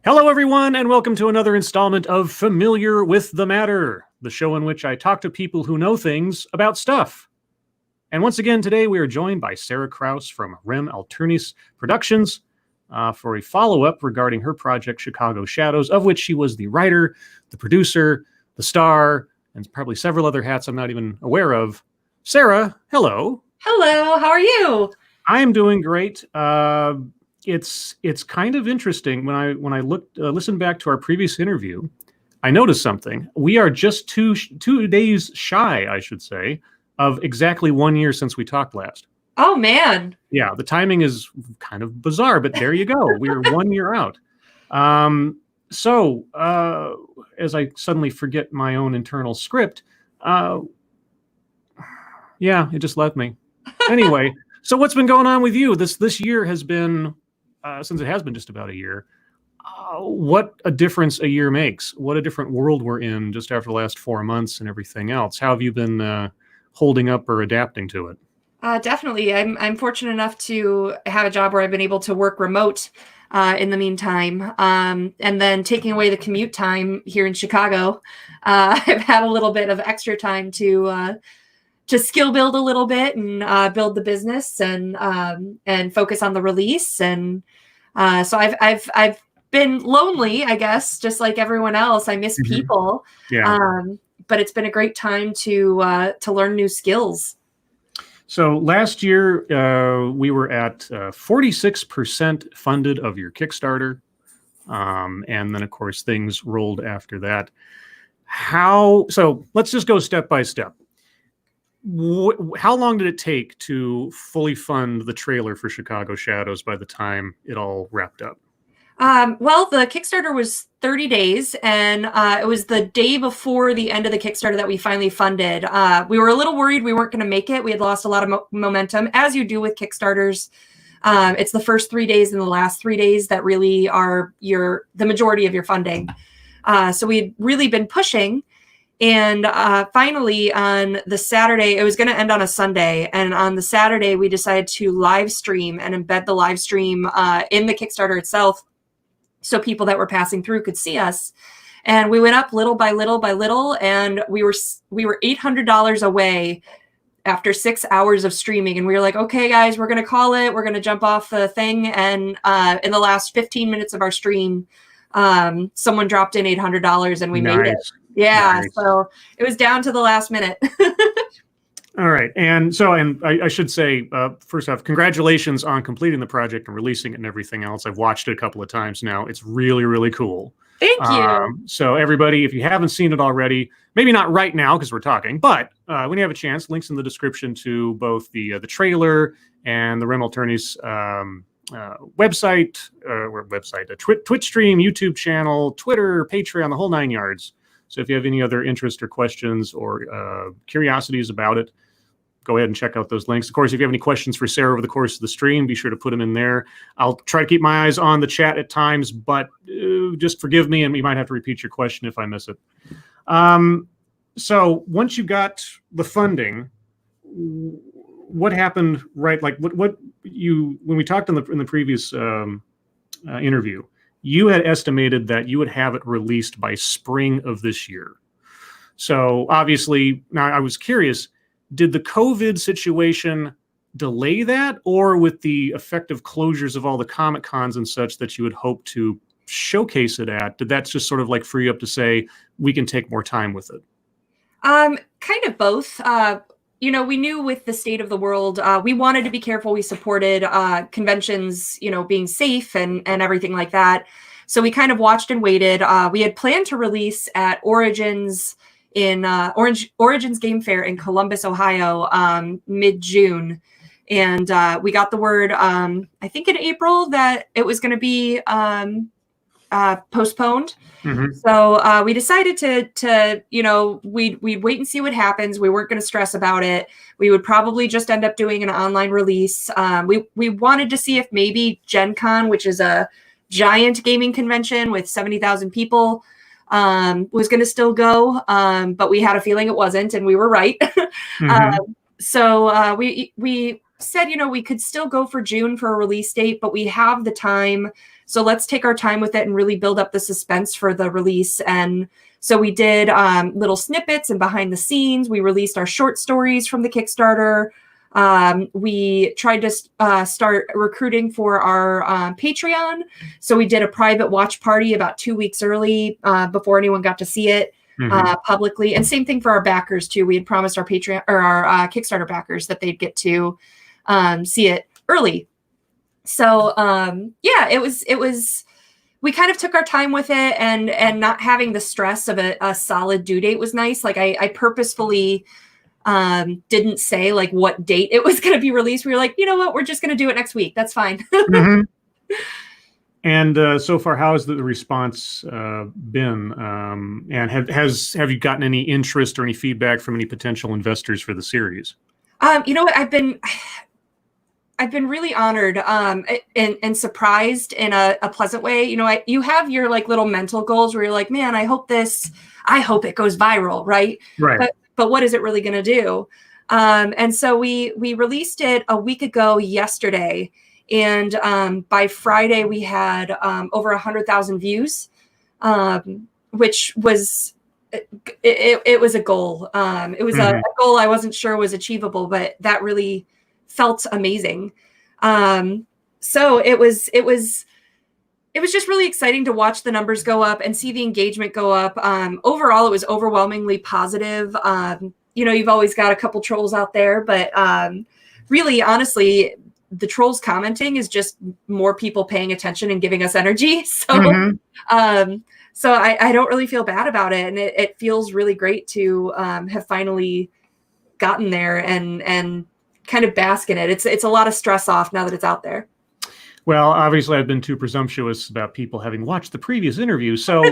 Hello, everyone, and welcome to another installment of Familiar with the Matter, the show in which I talk to people who know things about stuff. And once again, today we are joined by Sarah Krause from Alternis Productions for a follow-up regarding her project, Chicago Shadows, of which she was the writer, the producer, the star, and probably several other hats I'm not even aware of. Sarah, hello. Hello, how are you? I am doing great. It's kind of interesting when I listened back to our previous interview. I noticed something. We are just two days shy, I should say, of exactly 1 year since we talked last. Oh man. Yeah, the timing is kind of bizarre, but there you go. We're 1 year out. So as I suddenly forget my own internal script, yeah, it just left me. Anyway, so what's been going on with you? This year has been, since it has been just about a year, what a difference a year makes. What a different world we're in just after the last 4 months and everything else. How have you been holding up or adapting to it? Definitely. I'm fortunate enough to have a job where I've been able to work remote in the meantime. And then taking away the commute time here in Chicago, I've had a little bit of extra time to skill build a little bit and build the business and focus on the release. And so I've been lonely, I guess, just like everyone else. I miss people. Yeah. But it's been a great time to learn new skills. So last year we were at 46% funded of your Kickstarter. And then of course things rolled after that. So let's just go step by step. How long did it take to fully fund the trailer for Chicago Shadows by the time it all wrapped up? Well, the Kickstarter was 30 days, and it was the day before the end of the Kickstarter that we finally funded. We were a little worried we weren't going to make it. We had lost a lot of momentum, as you do with Kickstarters. It's the first 3 days and the last 3 days that really are the majority of your funding. So we'd really been pushing. And finally, on the Saturday, it was going to end on a Sunday. And on the Saturday, we decided to live stream and embed the live stream in the Kickstarter itself so people that were passing through could see us. And we went up little by little by little. And we were $800 away after 6 hours of streaming. And we were like, okay, guys, we're going to call it. We're going to jump off the thing. And in the last 15 minutes of our stream, someone dropped in $800 and we made it. Yeah, nice. So it was down to the last minute. All right. And so, I should say, first off, congratulations on completing the project and releasing it and everything else. I've watched it a couple of times now. It's really, really cool. Thank you. So everybody, if you haven't seen it already, maybe not right now because we're talking, but when you have a chance, links in the description to both the trailer and the Alternis website, Twitch stream, YouTube channel, Twitter, Patreon, the whole 9 yards. So if you have any other interest or questions or curiosities about it, go ahead and check out those links. Of course, if you have any questions for Sarah over the course of the stream, be sure to put them in there. I'll try to keep my eyes on the chat at times, but just forgive me, and you might have to repeat your question if I miss it. So once you got the funding, what happened, right? Like when we talked in the previous interview, you had estimated that you would have it released by spring of this year. So obviously, now I was curious, did the COVID situation delay that, or with the effective closures of all the Comic Cons and such that you would hope to showcase it at, did that just sort of like free up to say, we can take more time with it? Kind of both. We knew with the state of the world, we wanted to be careful. We supported conventions, being safe and everything like that. So we kind of watched and waited. We had planned to release at Origins in Origins Game Fair in Columbus, Ohio, mid-June. And we got the word, I think in April, that it was going to be postponed. Mm-hmm. So we decided to we'd wait and see what happens. We weren't going to stress about it. We would probably just end up doing an online release. We wanted to see if maybe Gen Con, which is a giant gaming convention with 70,000 people, was going to still go. But we had a feeling it wasn't, and we were right. Mm-hmm. So we said, we could still go for June for a release date, but we have the time. So let's take our time with it and really build up the suspense for the release. And so we did little snippets and behind the scenes. We released our short stories from the Kickstarter. We tried to start recruiting for our Patreon. So we did a private watch party about 2 weeks early before anyone got to see it publicly. And same thing for our backers too. We had promised our Patreon or our Kickstarter backers that they'd get to see it early. So yeah, it was. We kind of took our time with it, and not having the stress of a solid due date was nice. Like I purposefully didn't say like what date it was going to be released. We were like, you know what, we're just going to do it next week. That's fine. And so far, how has the response been? And have you gotten any interest or any feedback from any potential investors for the series? You know what, I've been really honored and surprised in a pleasant way. You know, you have your like little mental goals where you're like, man, I hope it goes viral, right? Right. But what is it really going to do? And so we released it a week ago yesterday, and by Friday we had over 100,000 views, which was it was a goal. It was a goal I wasn't sure was achievable, but that really felt amazing. So it was just really exciting to watch the numbers go up and see the engagement go up. Overall, it was overwhelmingly positive. You know, you've always got a couple trolls out there, but really, honestly, the trolls commenting is just more people paying attention and giving us energy. So, so I don't really feel bad about it. And it feels really great to have finally gotten there and kind of bask in it. It's a lot of stress off now that it's out there. Well, obviously, I've been too presumptuous about people having watched the previous interview. So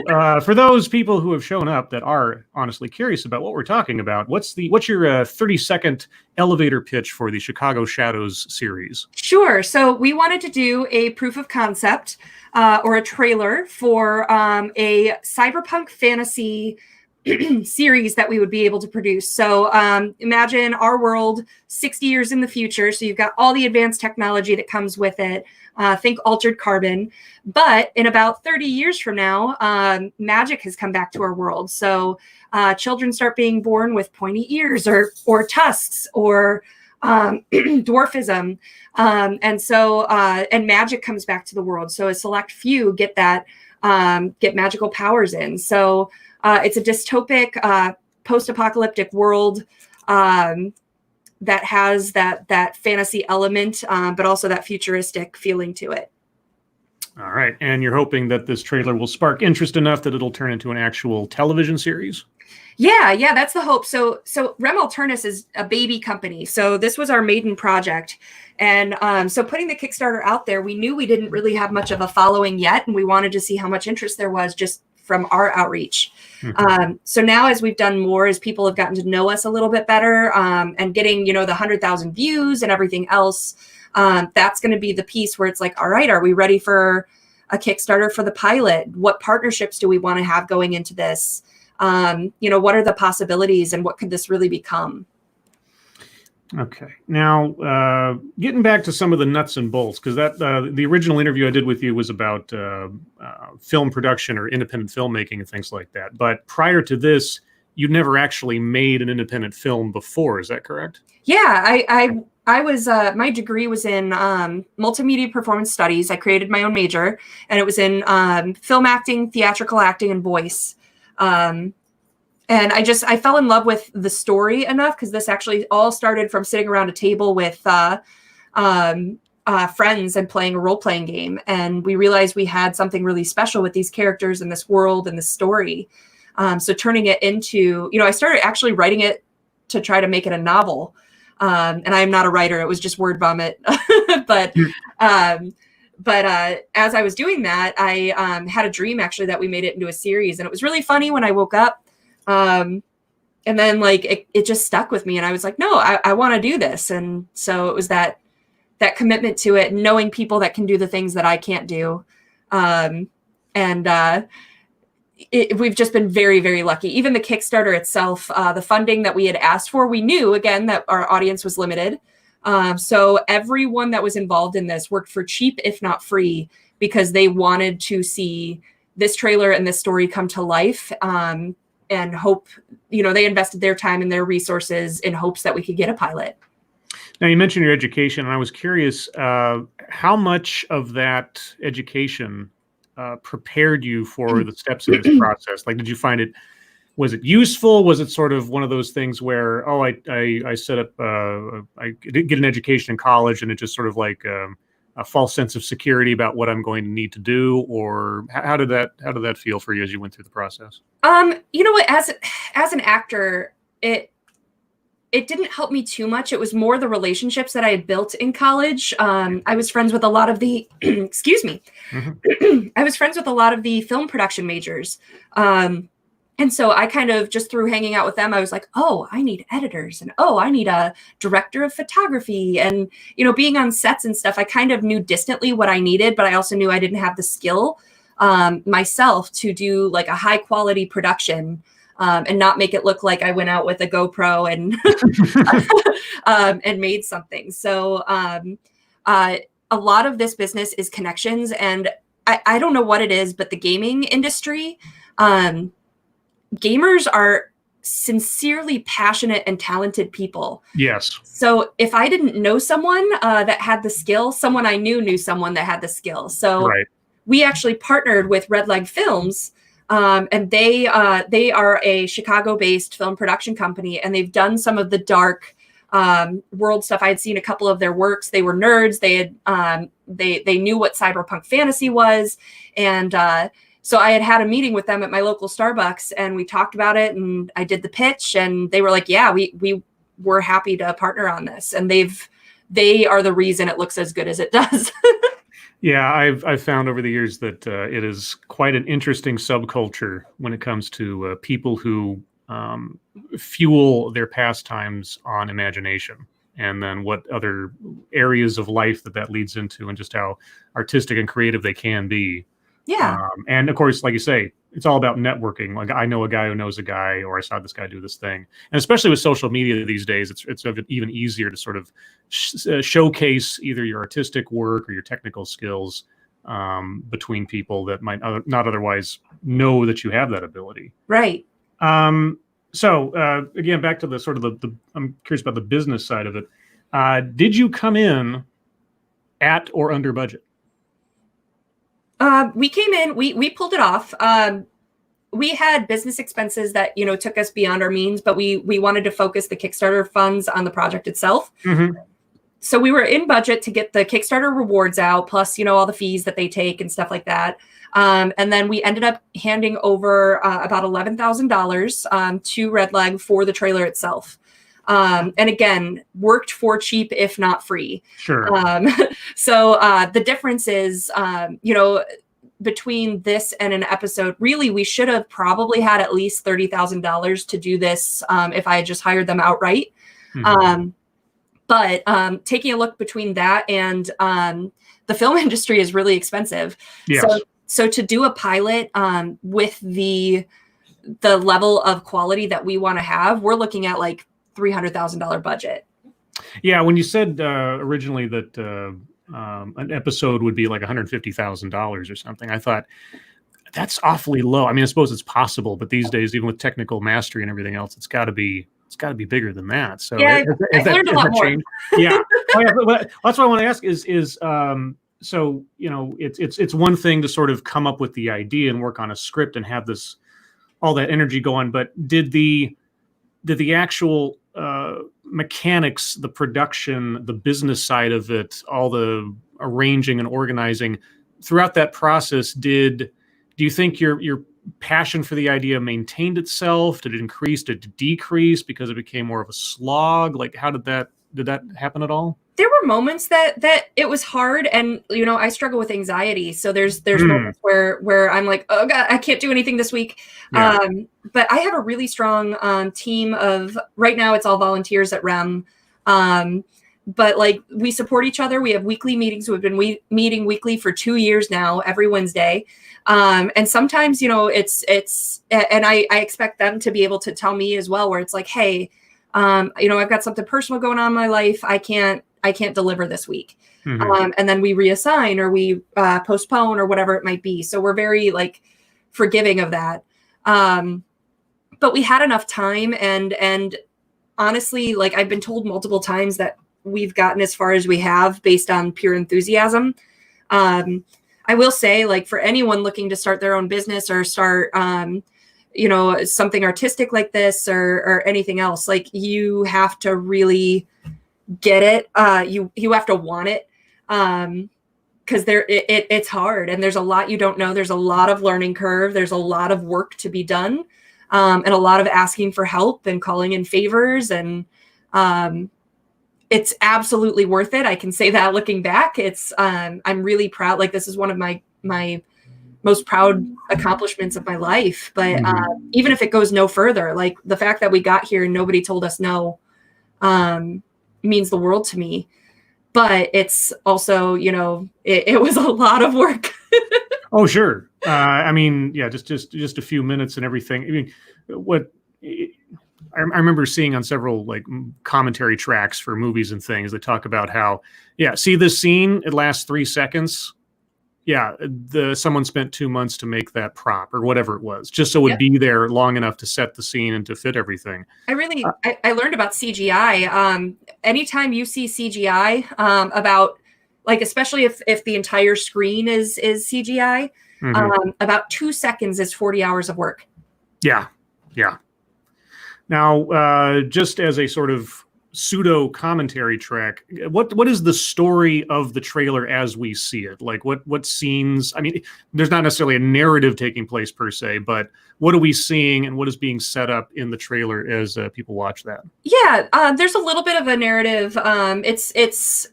for those people who have shown up that are honestly curious about what we're talking about, what's your 30-second elevator pitch for the Chicago Shadows series? Sure. So we wanted to do a proof of concept or a trailer for a cyberpunk fantasy series that we would be able to produce. So imagine our world 60 years in the future. So you've got all the advanced technology that comes with it. Think altered carbon. But in about 30 years from now, magic has come back to our world. So children start being born with pointy ears or tusks or dwarfism. And so and magic comes back to the world. So a select few get magical powers in. So it's a dystopic, post-apocalyptic world that has that fantasy element, but also that futuristic feeling to it. All right. And you're hoping that this trailer will spark interest enough that it'll turn into an actual television series? Yeah, that's the hope. So Alternis is a baby company. So this was our maiden project. And so putting the Kickstarter out there, we knew we didn't really have much of a following yet, and we wanted to see how much interest there was just from our outreach. So now as we've done more, as people have gotten to know us a little bit better and getting, the 100,000 views and everything else, that's going to be the piece where it's like, all right, are we ready for a Kickstarter for the pilot? What partnerships do we want to have going into this? What are the possibilities and what could this really become? Okay. Now, getting back to some of the nuts and bolts, because the original interview I did with you was about film production or independent filmmaking and things like that. But prior to this, you'd never actually made an independent film before. Is that correct? Yeah, I was my degree was in multimedia performance studies. I created my own major, and it was in film acting, theatrical acting, and voice. And I fell in love with the story enough, because this actually all started from sitting around a table with friends and playing a role-playing game. And we realized we had something really special with these characters and this world and this story. So turning it into, I started actually writing it to try to make it a novel. And I am not a writer. It was just word vomit. But as I was doing that, I had a dream actually that we made it into a series. And it was really funny when I woke up. And then it just stuck with me, and I was like, no, I want to do this. And so it was that commitment to it, knowing people that can do the things that I can't do. We've just been very, very lucky. Even the Kickstarter itself, the funding that we had asked for, we knew again that our audience was limited. So everyone that was involved in this worked for cheap, if not free, because they wanted to see this trailer and this story come to life, and hope, they invested their time and their resources in hopes that we could get a pilot. Now, you mentioned your education, and I was curious, how much of that education prepared you for the steps in this process? Like, did you find it, was it useful? Was it sort of one of those things where, I set up, I didn't get an education in college, and it just sort of like a false sense of security about what I'm going to need to do? Or how did that feel for you as you went through the process? You know what, as an actor, it didn't help me too much. It was more the relationships that I had built in college. I was friends with a lot of the, excuse me. Mm-hmm. I was friends with a lot of the film production majors. And so I kind of just through hanging out with them, I was like, oh, I need editors, and oh, I need a director of photography. And, being on sets and stuff, I kind of knew distantly what I needed, but I also knew I didn't have the skill myself to do like a high quality production. And not make it look like I went out with a GoPro and and made something. So a lot of this business is connections, and I don't know what it is, but the gaming industry, gamers are sincerely passionate and talented people. Yes. So if I didn't know someone that had the skill, someone I knew someone that had the skill. So right. We actually partnered with Red Leg Films. And they are a Chicago-based film production company, and they've done some of the dark world stuff. I had seen a couple of their works. They were nerds. They had they knew what cyberpunk fantasy was, and so I had a meeting with them at my local Starbucks, and we talked about it. And I did the pitch, and they were like, "Yeah, we were happy to partner on this." And they are the reason it looks as good as it does. Yeah, I've found over the years that it is quite an interesting subculture when it comes to people who fuel their pastimes on imagination, and then what other areas of life that leads into, and just how artistic and creative they can be. Yeah. And of course, like you say, it's all about networking. Like, I know a guy who knows a guy, or I saw this guy do this thing. And especially with social media these days, it's even easier to sort of showcase either your artistic work or your technical skills between people that might not otherwise know that you have that ability. Right. So again, back to the sort of the I'm curious about the business side of it. Did you come in at or under budget? We came in, we pulled it off. We had business expenses that, took us beyond our means, but we wanted to focus the Kickstarter funds on the project itself. Mm-hmm. So we were in budget to get the Kickstarter rewards out, plus, all the fees that they take and stuff like that. And then we ended up handing over about $11,000 to Red Leg for the trailer itself. And again, worked for cheap, if not free. Sure. So the difference is, between this and an episode, really, we should have probably had at least $30,000 to do this if I had just hired them outright. Mm-hmm. But taking a look between that and the film industry is really expensive. Yes. So to do a pilot with the level of quality that we want to have, we're looking at like $300,000 budget. Yeah, when you said originally that an episode would be like $150,000 or something, I thought that's awfully low. I mean, I suppose it's possible, but these days, even with technical mastery and everything else, it's got to be bigger than that. So yeah, I've learned a lot more. Yeah, but that's what I want to ask is so it's one thing to sort of come up with the idea and work on a script and have all that energy go on, but did the actual mechanics, the production, the business side of it, all the arranging and organizing throughout that process, do you think your passion for the idea maintained itself? Did it increase? Did it decrease because it became more of a slog? Like, how did that happen at all? There were moments that it was hard, and I struggle with anxiety. So there's moments where I'm like, oh God, I can't do anything this week. Yeah. But I have a really strong team of, right now it's all volunteers at REM. But like, we support each other. We have weekly meetings. We've been meeting weekly for 2 years now, every Wednesday. And sometimes, it's and I expect them to be able to tell me as well, where it's like, hey, I've got something personal going on in my life. I can't can't deliver this week. Mhm. And then we reassign or we postpone or whatever it might be. So we're very like forgiving of that. But we had enough time, and honestly, like I've been told multiple times that we've gotten as far as we have based on pure enthusiasm. I will say, like, for anyone looking to start their own business or start, something artistic like this or anything else, like you have to really get it. You have to want it. Because it's hard and there's a lot you don't know. There's a lot of learning curve. There's a lot of work to be done, and a lot of asking for help and calling in favors. And it's absolutely worth it. I can say that looking back. I'm really proud. Like, this is one of my most proud accomplishments of my life. But even if it goes no further, like the fact that we got here and nobody told us no means the world to me. But it's also, it was a lot of work. Oh, sure. I mean, yeah, just a few minutes and everything. I mean, I remember seeing on several like commentary tracks for movies and things that talk about how, yeah, see this scene, it lasts 3 seconds. Yeah, someone spent 2 months to make that prop or whatever it was, just so it would be there long enough to set the scene and to fit everything. I learned about CGI. Anytime you see CGI, about like, especially if the entire screen is CGI, about 2 seconds is 40 hours of work. Yeah. Now, just as a sort of pseudo commentary track, what is the story of the trailer as we see it? Like what scenes? I mean, there's not necessarily a narrative taking place per se, but what are we seeing and what is being set up in the trailer as people watch that? Yeah, there's a little bit of a narrative.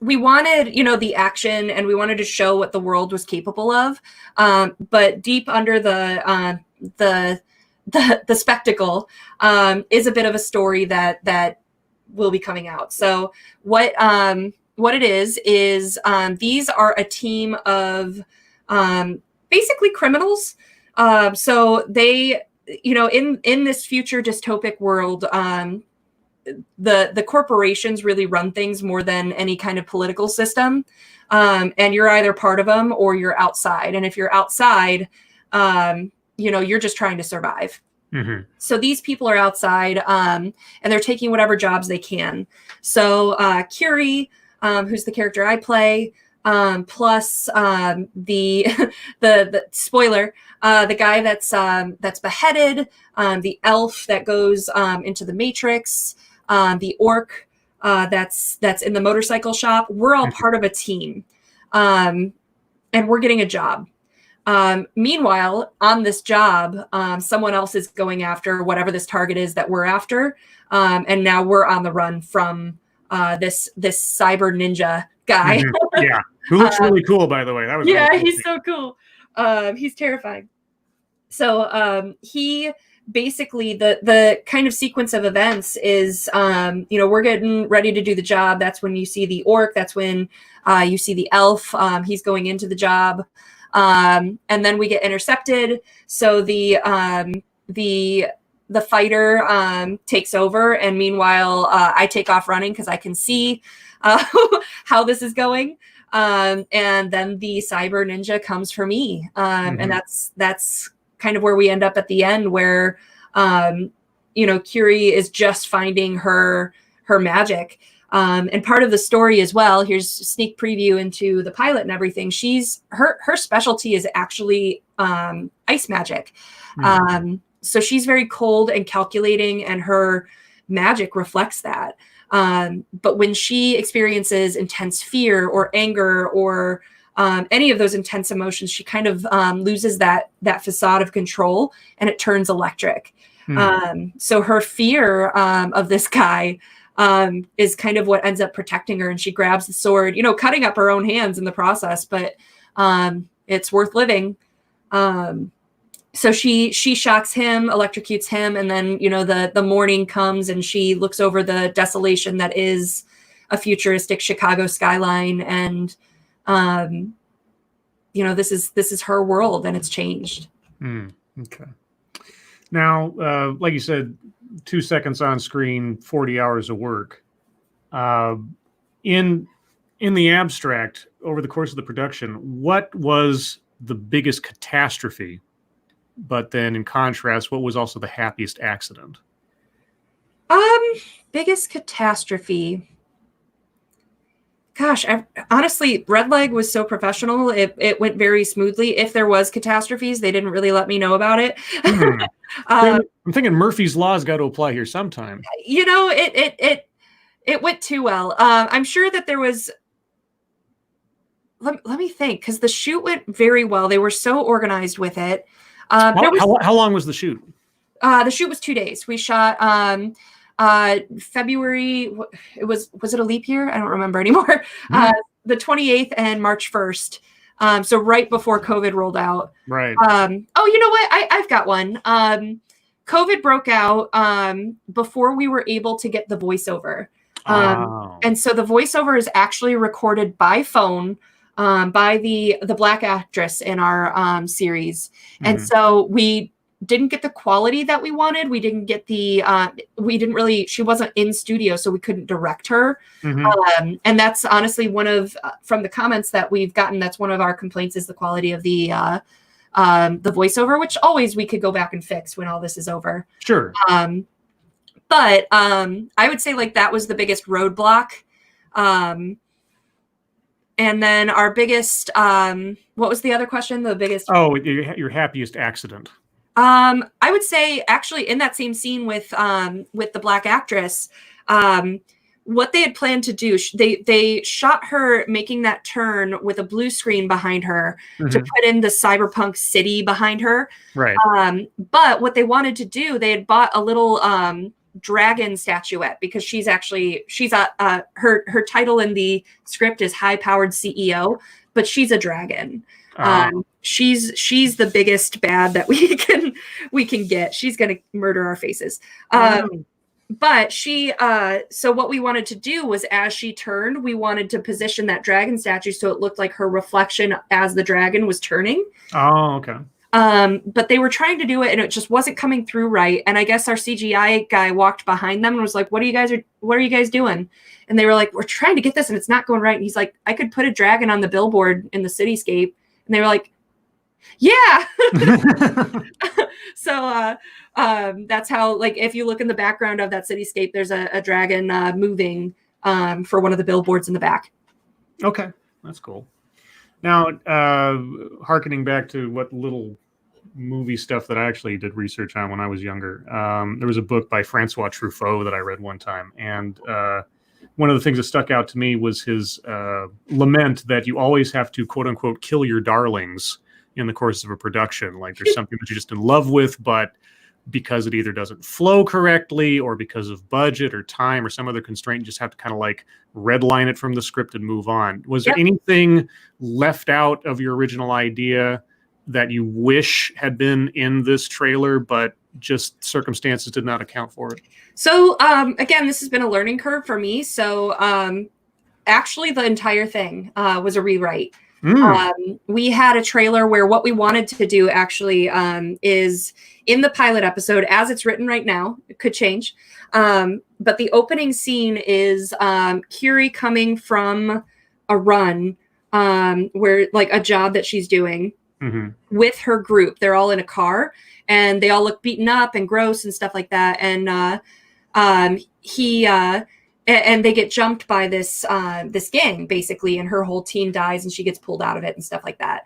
We wanted, the action, and we wanted to show what the world was capable of. But deep under the spectacle is a bit of a story that will be coming out. So what it is these are a team of basically criminals. So they, in this future dystopic world, the corporations really run things more than any kind of political system. And you're either part of them or you're outside. And if you're outside, you're just trying to survive. So these people are outside, and they're taking whatever jobs they can. So Curie, who's the character I play, plus the spoiler, the guy that's beheaded, the elf that goes into the Matrix, the orc that's in the motorcycle shop. We're all part of a team, and we're getting a job. Meanwhile, on this job, someone else is going after whatever this target is that we're after. And now we're on the run from this cyber ninja guy. Yeah. Who looks really cool, by the way. That was really cool. He's so cool. He's terrifying. So he basically, the kind of sequence of events is, we're getting ready to do the job. That's when you see the orc. That's when you see the elf. He's going into the job. And then we get intercepted. So the fighter takes over, and meanwhile I take off running because I can see how this is going. And then the cyber ninja comes for me, and that's kind of where we end up at the end, where Curie is just finding her magic. And part of the story as well, here's a sneak preview into the pilot and everything. Her specialty is actually ice magic. So she's very cold and calculating, and her magic reflects that. But when she experiences intense fear or anger or any of those intense emotions, she kind of loses that facade of control, and it turns electric. So her fear of this guy is kind of what ends up protecting her, and she grabs the sword, cutting up her own hands in the process, but it's worth living. So she shocks him, electrocutes him, and then the morning comes, and she looks over the desolation that is a futuristic Chicago skyline, and this is her world, and it's changed. Okay. Now, like you said, 2 seconds on screen, 40 hours of work. In In the abstract, over the course of the production, what was the biggest catastrophe? But then, in contrast, what was also the happiest accident? Biggest catastrophe. Gosh, honestly, Red Leg was so professional. It went very smoothly. If there was catastrophes, they didn't really let me know about it. I'm thinking Murphy's Law's got to apply here sometime. You know, it went too well. I'm sure that there was. Let me think, because the shoot went very well. They were so organized with it. How long was the shoot? The shoot was 2 days. We shot February. Was it a leap year? I don't remember anymore. The 28th and March 1st. So right before COVID rolled out. Right. Oh, you know what? I've got one. COVID broke out before we were able to get the voiceover. And so the voiceover is actually recorded by phone by the Black actress in our series. And so we didn't get the quality that we wanted. We didn't get she wasn't in studio, so we couldn't direct her. And that's honestly one of, from the comments that we've gotten, that's one of our complaints, is the quality of the voiceover, which always we could go back and fix when all this is over. Sure. But I would say like that was the biggest roadblock. And then our biggest, what was the other question? The biggest. Oh, your happiest accident. I would say actually in that same scene with the Black actress, what they had planned to do, they shot her making that turn with a blue screen behind her to put in the cyberpunk city behind her. Right. But what they wanted to do, they had bought a little dragon statuette, because she's her title in the script is high powered CEO, but she's a dragon. She's the biggest bad that we can get. She's gonna murder our faces. But so what we wanted to do was, as she turned, we wanted to position that dragon statue so it looked like her reflection as the dragon was turning. Oh, okay. But they were trying to do it and it just wasn't coming through right. And I guess our CGI guy walked behind them and was like, what are you guys doing? And they were like, we're trying to get this and it's not going right. And he's like, I could put a dragon on the billboard in the cityscape. And they were like, yeah. So that's how, like, if you look in the background of that cityscape, there's a dragon moving for one of the billboards in the back. Okay, that's cool. Now, hearkening back to what little movie stuff that I actually did research on when I was younger, there was a book by Francois Truffaut that I read one time, and one of the things that stuck out to me was his lament that you always have to, quote unquote, kill your darlings in the course of a production. Like there's something that you're just in love with, but because it either doesn't flow correctly or because of budget or time or some other constraint, you just have to kind of like redline it from the script and move on. Was there anything left out of your original idea that you wish had been in this trailer, but just circumstances did not account for it? So again, this has been a learning curve for me. So actually the entire thing was a rewrite. We had a trailer where what we wanted to do actually is in the pilot episode, as it's written right now, it could change. But the opening scene is Curie coming from a run where, like, a job that she's doing with her group. They're all in a car and they all look beaten up and gross and stuff like that. And and they get jumped by this gang, basically, and her whole team dies and she gets pulled out of it and stuff like that.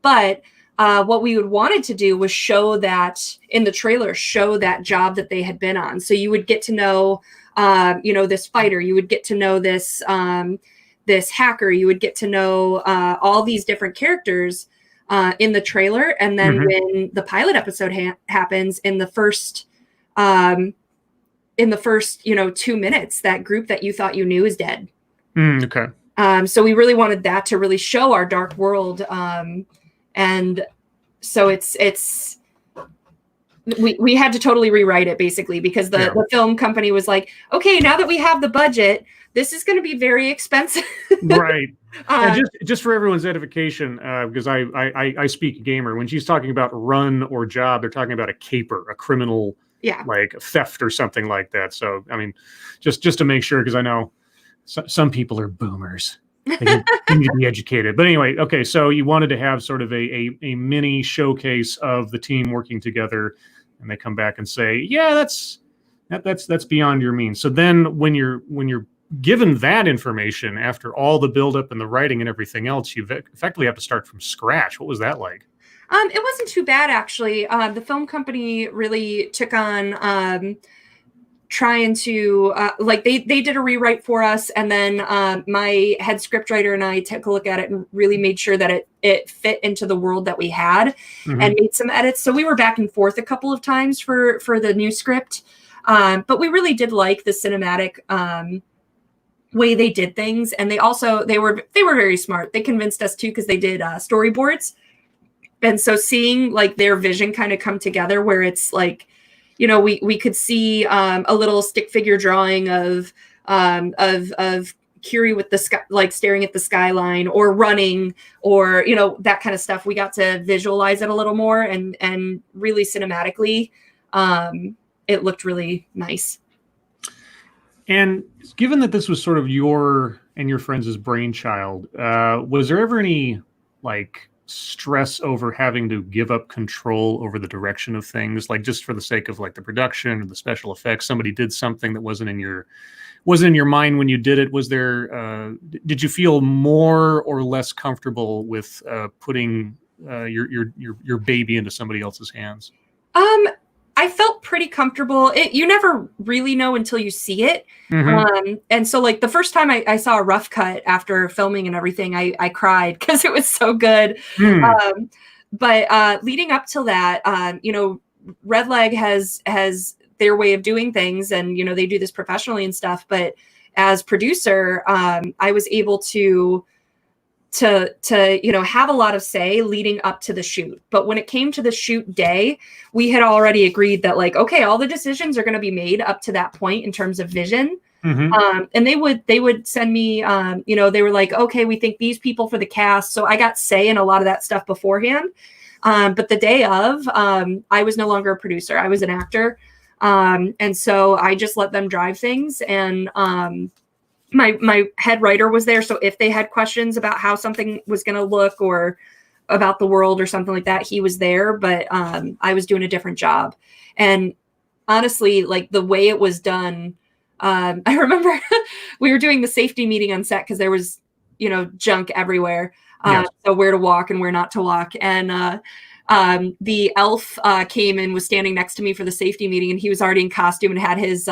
But what we wanted to do was show that in the trailer, show that job that they had been on. So you would get to know, this fighter, you would get to know this hacker, you would get to know all these different characters in the trailer. And then when the pilot episode happens in the first 2 minutes, that group that you thought you knew is dead. Okay. So we really wanted that to really show our dark world. And so we had to totally rewrite it, basically, because the film company was like, okay, now that we have the budget, this is going to be very expensive. Right. And just for everyone's edification, because I speak gamer, when she's talking about run or job, they're talking about a caper, a criminal, like theft or something like that. So, I mean, just to make sure, because I know some people are boomers. They need to be educated. But anyway, okay, so you wanted to have sort of a mini showcase of the team working together, and they come back and say, yeah, that's beyond your means. So then when you're given that information after all the buildup and the writing and everything else, you effectively have to start from scratch. What was that like? It wasn't too bad, actually. The film company really took on trying to like they did a rewrite for us, and then my head scriptwriter and I took a look at it and really made sure that it fit into the world that we had, and made some edits. So we were back and forth a couple of times for the new script, but we really did like the cinematic way they did things, and they were very smart. They convinced us too, because they did storyboards, and so seeing like their vision kind of come together, where it's like, you know, we could see a little stick figure drawing of Curie with the sky, like staring at the skyline or running, or, you know, that kind of stuff. We got to visualize it a little more, and really cinematically, it looked really nice. And given that this was sort of your and your friends' brainchild, was there ever any like stress over having to give up control over the direction of things, like just for the sake of like the production or the special effects? Somebody did something that wasn't in your mind when you did it. Was there did you feel more or less comfortable with putting your baby into somebody else's hands? I felt pretty comfortable. You never really know until you see it. And so like the first time I saw a rough cut after filming and everything, I cried because it was so good. But leading up till that, you know, Red Leg has their way of doing things, and, you know, they do this professionally and stuff. But as producer, I was able to you know, have a lot of say leading up to the shoot. But when it came to the shoot day, we had already agreed that like, okay, all the decisions are going to be made up to that point in terms of vision. And they would send me, you know, they were like, okay, we think these people for the cast. So I got say in a lot of that stuff beforehand. But the day of, I was no longer a producer. I was an actor. And so I just let them drive things. And, my head writer was there, so if they had questions about how something was going to look or about the world or something like that, he was there. But I was doing a different job. And honestly, like the way it was done, I remember we were doing the safety meeting on set because there was, you know, junk everywhere. So where to walk and where not to walk. And the elf came and was standing next to me for the safety meeting, and he was already in costume and had his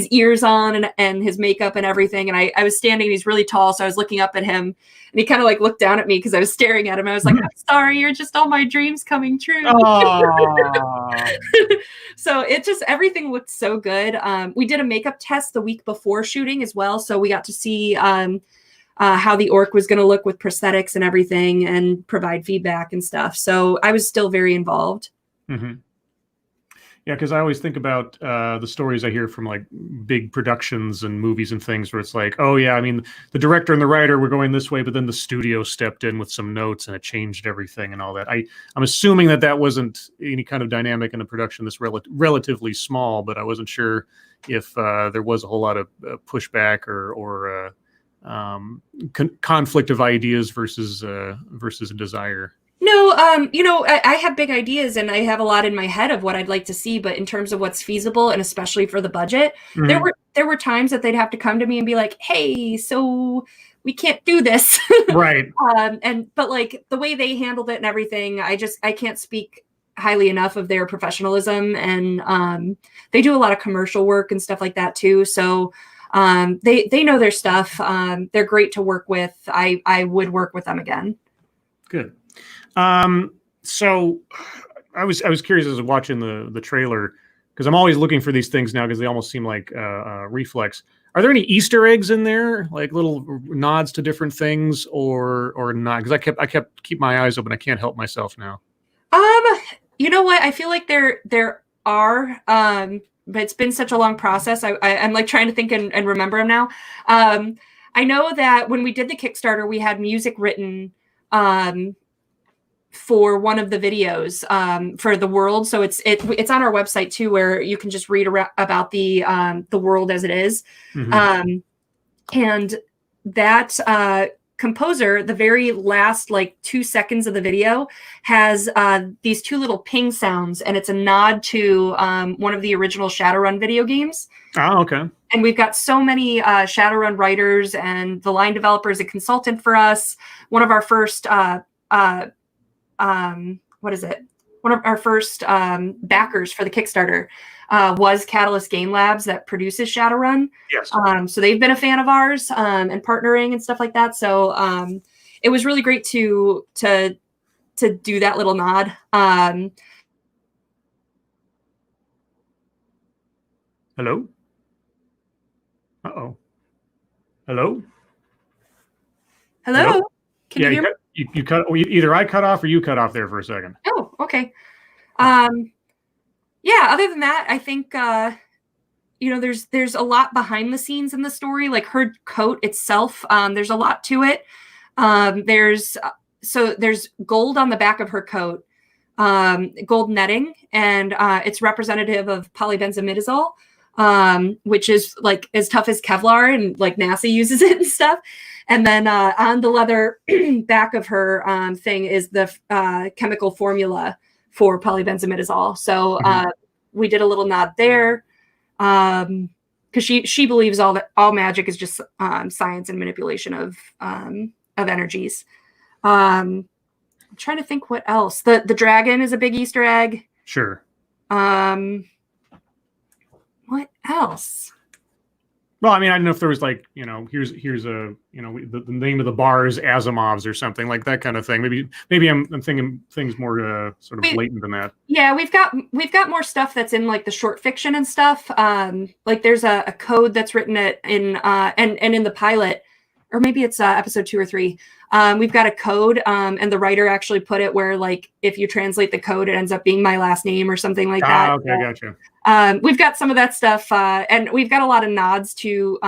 ears on and his makeup and everything. And I was standing, and he's really tall, so I was looking up at him, and he kind of like looked down at me because I was staring at him. I was like, I'm sorry, you're just all my dreams coming true. So it just, everything looked so good. We did a makeup test the week before shooting as well, so we got to see how the orc was going to look with prosthetics and everything, and provide feedback and stuff. So I was still very involved. Yeah, because I always think about the stories I hear from like big productions and movies and things where it's like, oh yeah, I mean, the director and the writer were going this way, but then the studio stepped in with some notes and it changed everything and all that. I'm assuming that wasn't any kind of dynamic in a production that's relatively small, but I wasn't sure if there was a whole lot of pushback or conflict of ideas versus a desire. No, you know, I have big ideas, and I have a lot in my head of what I'd like to see, but in terms of what's feasible, and especially for the budget, there were times that they'd have to come to me and be like, hey, so we can't do this. Right. But like the way they handled it and everything, I can't speak highly enough of their professionalism, and they do a lot of commercial work and stuff like that too. So they know their stuff. They're great to work with. I would work with them again. Good. So I was curious as I was watching the trailer, because I'm always looking for these things now because they almost seem like reflex. Are there any Easter eggs in there, like little nods to different things, or not? Because I keep my eyes open. I can't help myself now. You know what? I feel like there are, but it's been such a long process. I'm like trying to think and remember them now. I know that when we did the Kickstarter, we had music written for one of the videos for the world. So it's on our website too, where you can just read about the world as it is. And that composer, the very last like 2 seconds of the video, has these 2 little ping sounds, and it's a nod to one of the original Shadowrun video games. Oh, okay. And we've got so many Shadowrun writers, and the line developer is a consultant for us. One of our first one of our first backers for the Kickstarter was Catalyst Game Labs that produces Shadowrun. Yes. So they've been a fan of ours and partnering and stuff like that. So it was really great to do that little nod. Hello? Uh-oh. Hello? Hello? Can you hear me? You cut, either I cut off or you cut off there for a second. Oh, okay. Yeah, other than that, I think there's a lot behind the scenes in the story. Like her coat itself, there's a lot to it. There's gold on the back of her coat, gold netting, and it's representative of polybenzimidazole, which is like as tough as Kevlar, and like NASA uses it and stuff. And then on the leather back of her thing is the chemical formula for polybenzimidazole. So we did a little nod there, because she believes all magic is just science and manipulation of energies. I'm trying to think what else. The dragon is a big Easter egg. Sure. What else? Well, I mean, I don't know if there was like, here's a, the name of the bar is Asimov's or something like that kind of thing. Maybe I'm thinking things more sort of blatant than that. Yeah, we've got more stuff that's in like the short fiction and stuff. Like there's a code that's written in the pilot, or maybe it's episode 2 or 3. We've got a code, and the writer actually put it where like if you translate the code, it ends up being my last name or something like that. Okay, gotcha. We've got some of that stuff, and we've got a lot of nods to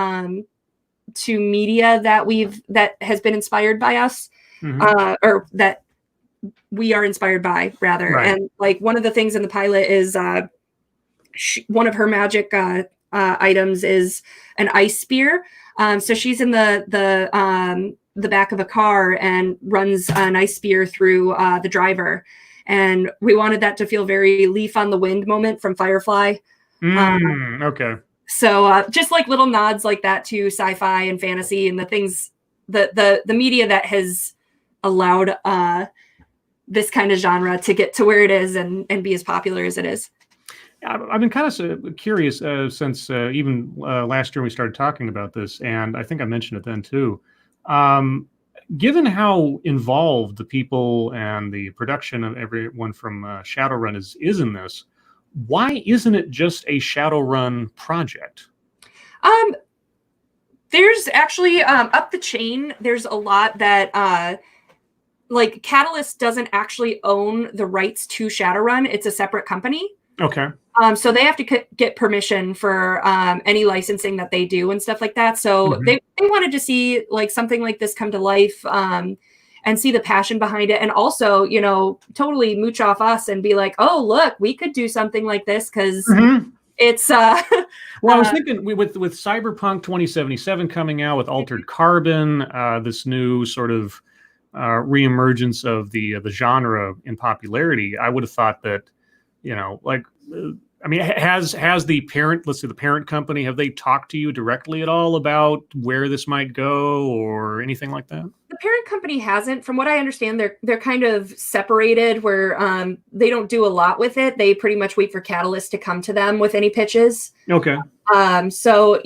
media that has been inspired by us, or that we are inspired by, rather. Right. And like one of the things in the pilot is one of her magic items is an ice spear. So she's in the back of a car and runs an ice spear through the driver. And we wanted that to feel very Leaf on the Wind moment from Firefly. Okay. So just like little nods like that to sci-fi and fantasy and the things, the media that has allowed this kind of genre to get to where it is and be as popular as it is. I've been kind of curious since even last year we started talking about this, and I think I mentioned it then too. Given how involved the people and the production of everyone from Shadowrun is in this, why isn't it just a Shadowrun project? There's actually up the chain, there's a lot that like Catalyst doesn't actually own the rights to Shadowrun. It's a separate company. Okay. So they have to get permission for any licensing that they do and stuff like that. So they wanted to see like something like this come to life and see the passion behind it. And also, totally mooch off us and be like, oh, look, we could do something like this because it's... well, I was thinking with Cyberpunk 2077 coming out, with Altered Carbon, this new sort of reemergence of the genre in popularity, I would have thought that, I mean, has the parent, let's say the parent company, have they talked to you directly at all about where this might go or anything like that? The parent company hasn't. From what I understand, they're kind of separated where they don't do a lot with it. They pretty much wait for Catalyst to come to them with any pitches. Okay. So,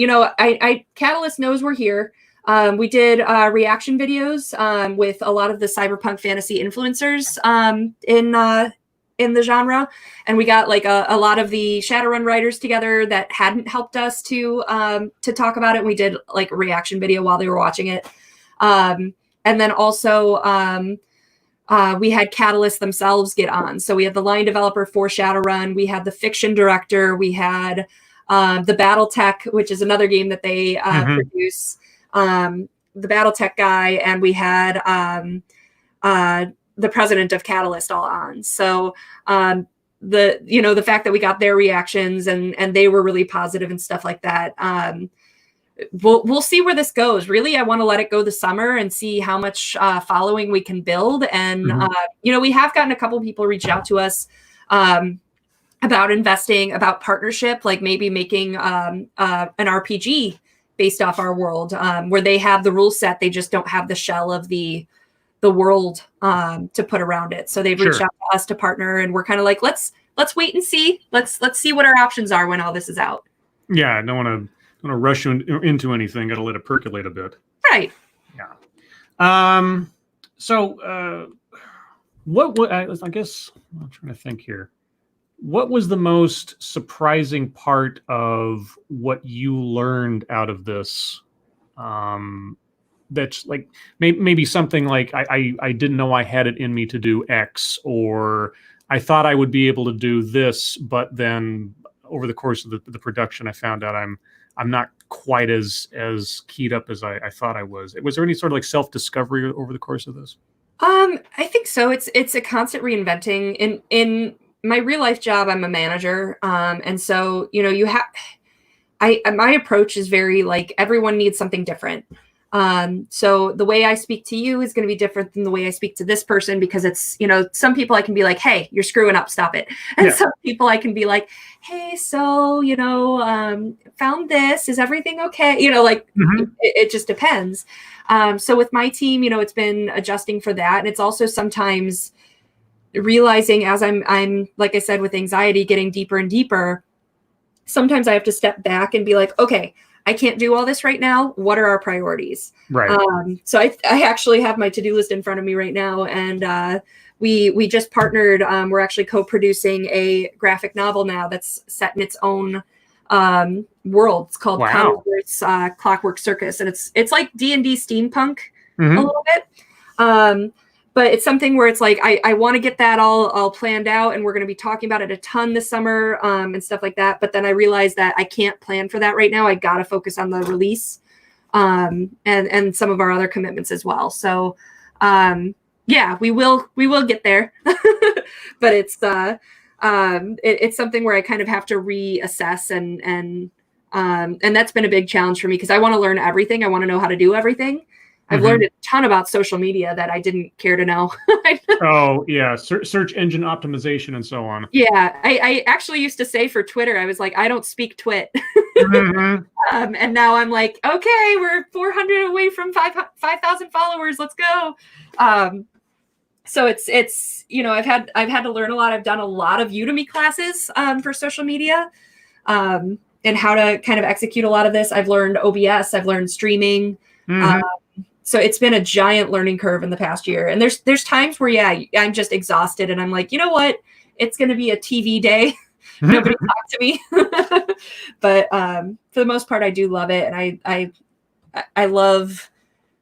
Catalyst knows we're here. We did reaction videos with a lot of the cyberpunk fantasy influencers in the genre, and we got like a lot of the Shadowrun writers together that hadn't helped us to talk about it. We did like a reaction video while they were watching it, and then also we had Catalyst themselves get on. So we had the line developer for Shadowrun, we had the fiction director, we had the BattleTech, which is another game that they produce, the BattleTech guy, and we had the president of Catalyst all on. So the fact that we got their reactions and they were really positive and stuff like that we'll see where this goes. Really, I want to let it go this summer and see how much following we can build. And we have gotten a couple people reach out to us about investing, about partnership, like maybe making an RPG based off our world, where they have the rule set, they just don't have the shell of the world to put around it. So they've reached out to us to partner, and we're kind of like, let's wait and see. Let's see what our options are when all this is out. Yeah, I don't want to rush into anything. Got to let it percolate a bit. Right. Yeah. So what I guess I'm trying to think here. What was the most surprising part of what you learned out of this? That's like maybe something like I didn't know I had it in me to do X, or I thought I would be able to do this, but then over the course of the production, I found out I'm not quite as keyed up as I thought I was. Was there any sort of like self-discovery over the course of this? I think so. It's a constant reinventing. In my real life job, I'm a manager, and so my approach is very like everyone needs something different. So the way I speak to you is going to be different than the way I speak to this person, because it's, some people I can be like, hey, you're screwing up, stop it. And some people I can be like, hey, so, found this, is everything okay? It just depends. So with my team, it's been adjusting for that. And it's also sometimes realizing as I'm, like I said, with anxiety, getting deeper and deeper, sometimes I have to step back and be like, okay, I can't do all this right now. What are our priorities? Right. So I actually have my to-do list in front of me right now. And we just partnered. We're actually co-producing a graphic novel now that's set in its own world. It's called Clockwork Circus. And it's like D&D steampunk a little bit. But it's something where it's like, I want to get that all planned out, and we're going to be talking about it a ton this summer and stuff like that. But then I realized that I can't plan for that right now. I got to focus on the release and some of our other commitments as well. So we will get there, but it's something where I kind of have to reassess and that's been a big challenge for me, because I want to learn everything. I want to know how to do everything. I've learned a ton about social media that I didn't care to know. Oh, yeah. Search engine optimization and so on. Yeah. I actually used to say for Twitter, I was like, I don't speak twit. And now I'm like, okay, we're 400 away from 5,000 followers. Let's go. So it's I've had to learn a lot. I've done a lot of Udemy classes for social media and how to kind of execute a lot of this. I've learned OBS. I've learned streaming. So it's been a giant learning curve in the past year. And there's times where, I'm just exhausted and I'm like, you know what? It's going to be a TV day. Nobody talk to me. But for the most part, I do love it. And I love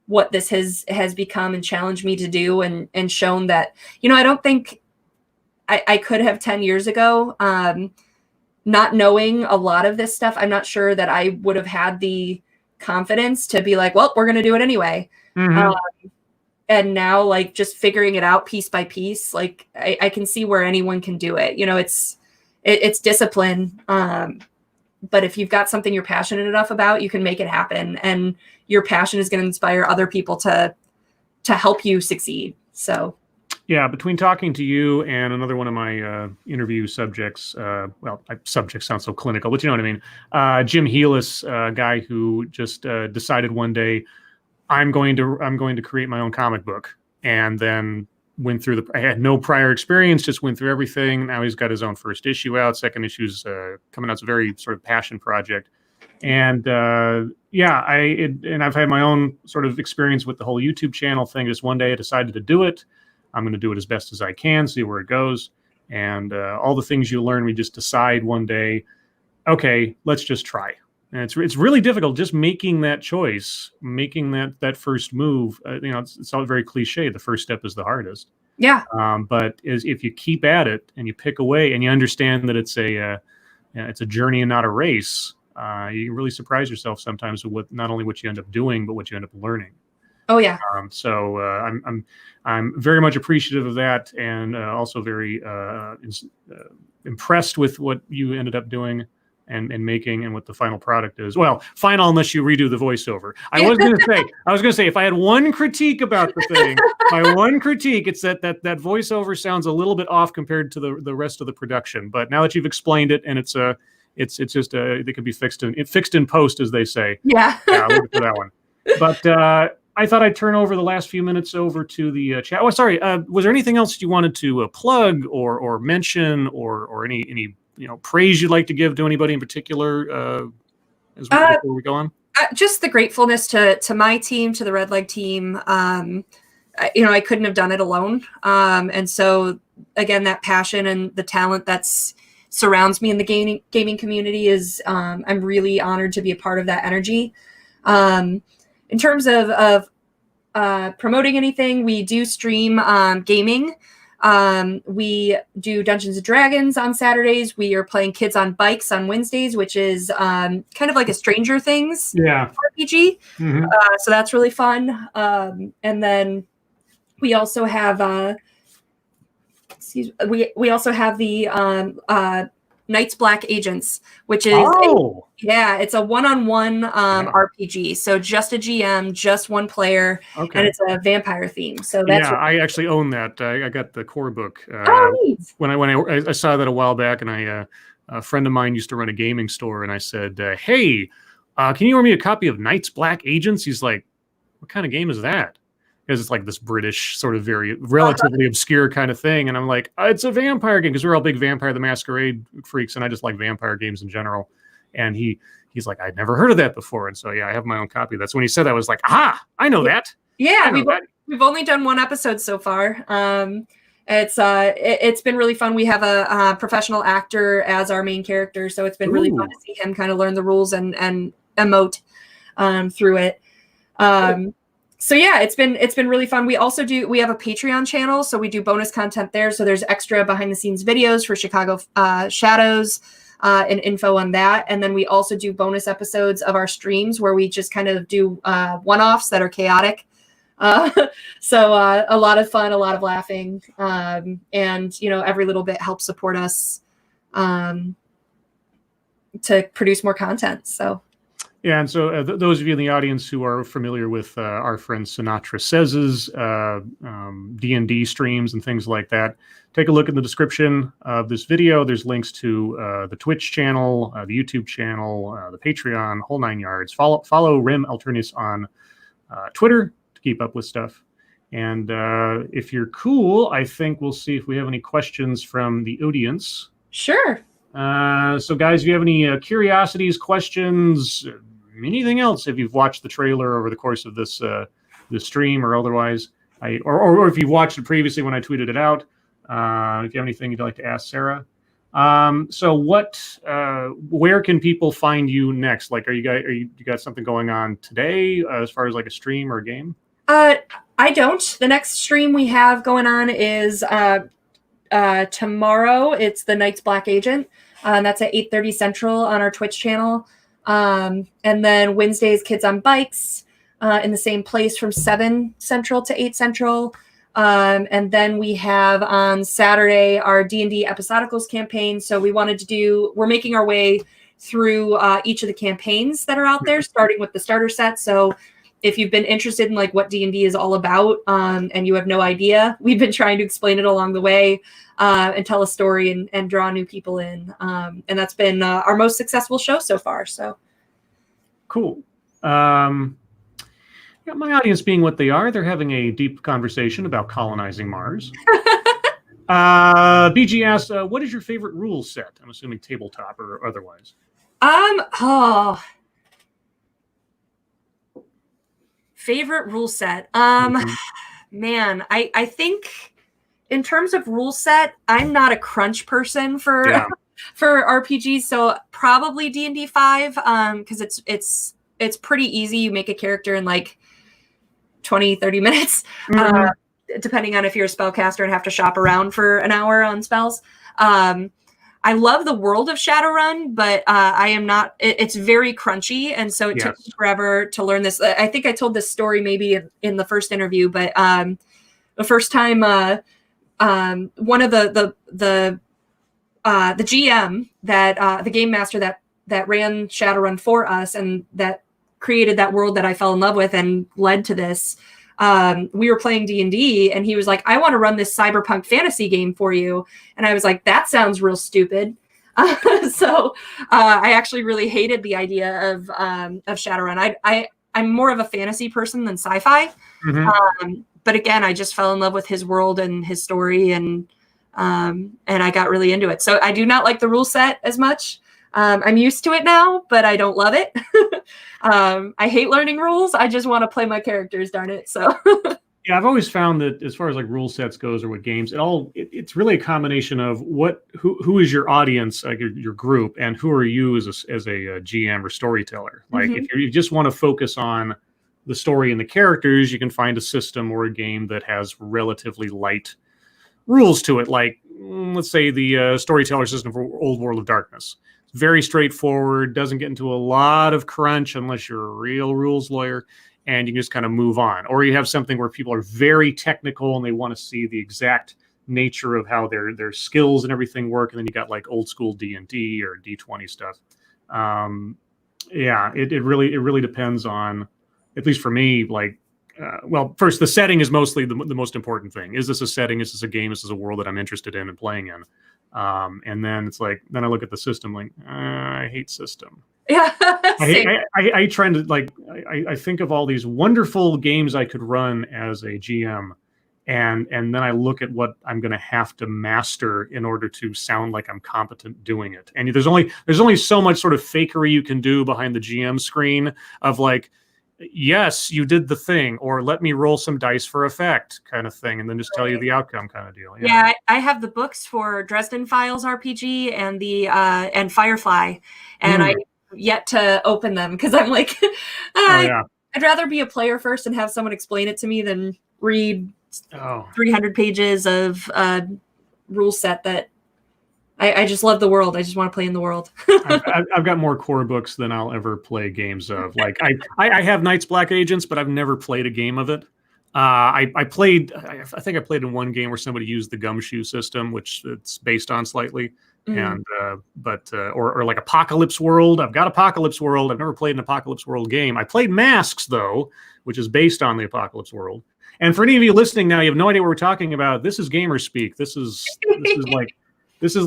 what this has become and challenged me to do, and shown that, I don't think I could have 10 years ago, not knowing a lot of this stuff. I'm not sure that I would have had the confidence to be like, well, we're going to do it anyway. And now, like, just figuring it out piece by piece, like I can see where anyone can do it. It's discipline. But if you've got something you're passionate enough about, you can make it happen. And your passion is going to inspire other people to help you succeed. So. Yeah, between talking to you and another one of my interview subjects, subject sounds so clinical, but you know what I mean. Jim Healis, a guy who just decided one day, I'm going to create my own comic book, and then went through I had no prior experience, just went through everything. Now he's got his own first issue out, second issue's coming out. It's a very sort of passion project, and I've had my own sort of experience with the whole YouTube channel thing. Just one day I decided to do it. I'm going to do it as best as I can, see where it goes. And all the things you learn, we just decide one day, okay, let's just try. And it's really difficult just making that choice, making that first move. It's all very cliche. The first step is the hardest. Yeah. But if you keep at it and you pick away and you understand that it's a journey and not a race, you really surprise yourself sometimes with not only what you end up doing, but what you end up learning. Oh yeah. So I'm very much appreciative of that, and also very impressed with what you ended up doing. and making and what the final product is. Well, final unless you redo the voiceover. I was going to say, if I had one critique about the thing, my one critique, it's that voiceover sounds a little bit off compared to the rest of the production. But now that you've explained it, and it's just they can be fixed in post, as they say. Yeah. Yeah, I'll look for that one. But I thought I'd turn over the last few minutes over to the chat. Oh, sorry. Was there anything else you wanted to plug or mention or any praise you'd like to give to anybody in particular before we go on? Just the gratefulness to my team, to the Red Leg team. I couldn't have done it alone. And so again, that passion and the talent that's surrounds me in the gaming community is I'm really honored to be a part of that energy. In terms of promoting anything, we do stream gaming. We do Dungeons & Dragons on Saturdays. We are playing Kids on Bikes on Wednesdays, which is kind of like a Stranger Things RPG. Mm-hmm. So that's really fun. And then we also have we also have the Knights Black Agents, which is it's a one-on-one RPG. So just a GM, just one player, and it's a vampire theme. So that's I actually own that. I got the core book neat. when I saw that a while back, and a friend of mine used to run a gaming store, and I said, "Hey, can you order me a copy of Knights Black Agents?" He's like, "What kind of game is that?" Because it's like this British sort of very relatively obscure kind of thing. And I'm like, it's a vampire game, because we're all big Vampire the Masquerade freaks, and I just like vampire games in general. And he's like, I'd never heard of that before. And so, I have my own copy. That's when he said that, I was like, aha, I know that. Yeah, we've only done one episode so far. It's been really fun. We have a professional actor as our main character, so it's been really fun to see him kind of learn the rules and emote through it. So yeah, it's been really fun. We have a Patreon channel, so we do bonus content there. So there's extra behind the scenes videos for Chicago Shadows and info on that. And then we also do bonus episodes of our streams where we just kind of do one-offs that are chaotic. So a lot of fun, a lot of laughing, and every little bit helps support us to produce more content. So. Yeah, and so those of you in the audience who are familiar with our friend Sinatra Says's D&D streams and things like that, take a look in the description of this video. There's links to the Twitch channel, the YouTube channel, the Patreon, whole nine yards. Follow Rem Alternis on Twitter to keep up with stuff. And if you're cool, I think we'll see if we have any questions from the audience. Sure. So guys, if you have any curiosities, questions, anything else, if you've watched the trailer over the course of this stream or otherwise, or if you've watched it previously when I tweeted it out, if you have anything you'd like to ask Sarah. So where can people find you next? Like, you got something going on today as far as like a stream or a game? I don't. The next stream we have going on is tomorrow. It's the Knights Black Agent. That's at 8:30 Central on our Twitch channel. And then Wednesdays, Kids on Bikes in the same place from 7 Central to 8 Central. And then we have on Saturday our D&D Episodicals campaign. So we're making our way through each of the campaigns that are out there, starting with the starter set. So if you've been interested in like what D&D is all about and you have no idea, we've been trying to explain it along the way and tell a story and draw new people in. And that's been our most successful show so far. So cool. Yeah, my audience being what they are, they're having a deep conversation about colonizing Mars. BG asked, what is your favorite rule set? I'm assuming tabletop or otherwise. Favorite rule set. Man, I think in terms of rule set, I'm not a crunch person for RPGs, so probably D&D 5 because it's pretty easy. You make a character in like 20-30 minutes, depending on if you're a spellcaster and have to shop around for an hour on spells. I love the world of Shadowrun, but I am not. It's very crunchy, and so it took me forever to learn this. I think I told this story maybe in the first interview, but the first time one of the GM that the game master that that ran Shadowrun for us and that created that world that I fell in love with and led to this. We were playing D&D and he was like, I want to run this cyberpunk fantasy game for you. And I was like, that sounds real stupid. So I actually really hated the idea of Shadowrun. I'm more of a fantasy person than sci-fi. But again, I just fell in love with his world and his story, and I got really into it. So I do not like the rule set as much. I'm used to it now, but I don't love it. I hate learning rules. I just want to play my characters, darn it. So yeah, I've always found that as far as like rule sets goes or with games, it's really a combination of who is your audience, like your group, and who are you as a GM or storyteller. Like if you just want to focus on the story and the characters, you can find a system or a game that has relatively light rules to it. Like let's say the storyteller system for Old World of Darkness. It's very straightforward, doesn't get into a lot of crunch unless you're a real rules lawyer, and you can just kind of move on. Or you have something where people are very technical and they want to see the exact nature of how their skills and everything work, and then you got like old school D&D or D20 stuff. Yeah, it really depends on, at least for me, like, well, first, the setting is mostly the most important thing. Is this a setting? Is this a game? Is this a world that I'm interested in and playing in? And then it's like, then I look at the system like, I hate system. Yeah. I try to like, I think of all these wonderful games I could run as a GM. And then I look at what I'm going to have to master in order to sound like I'm competent doing it. And there's only so much sort of fakery you can do behind the GM screen of like, yes, you did the thing, or let me roll some dice for effect kind of thing, and then just tell you the outcome kind of deal. Yeah, I have the books for Dresden Files RPG and the and Firefly, and I yet to open them because I'm like, I'd rather be a player first and have someone explain it to me than read 300 pages of rule set that I just love the world. I just want to play in the world. I've got more core books than I'll ever play games of. Like I have Knights Black Agents, but I've never played a game of it. I think I played in one game where somebody used the gumshoe system, which it's based on slightly. And or like Apocalypse World. I've got Apocalypse World. I've never played an Apocalypse World game. I played Masks though, which is based on the Apocalypse World. And for any of you listening now, you have no idea what we're talking about. This is gamer speak. This is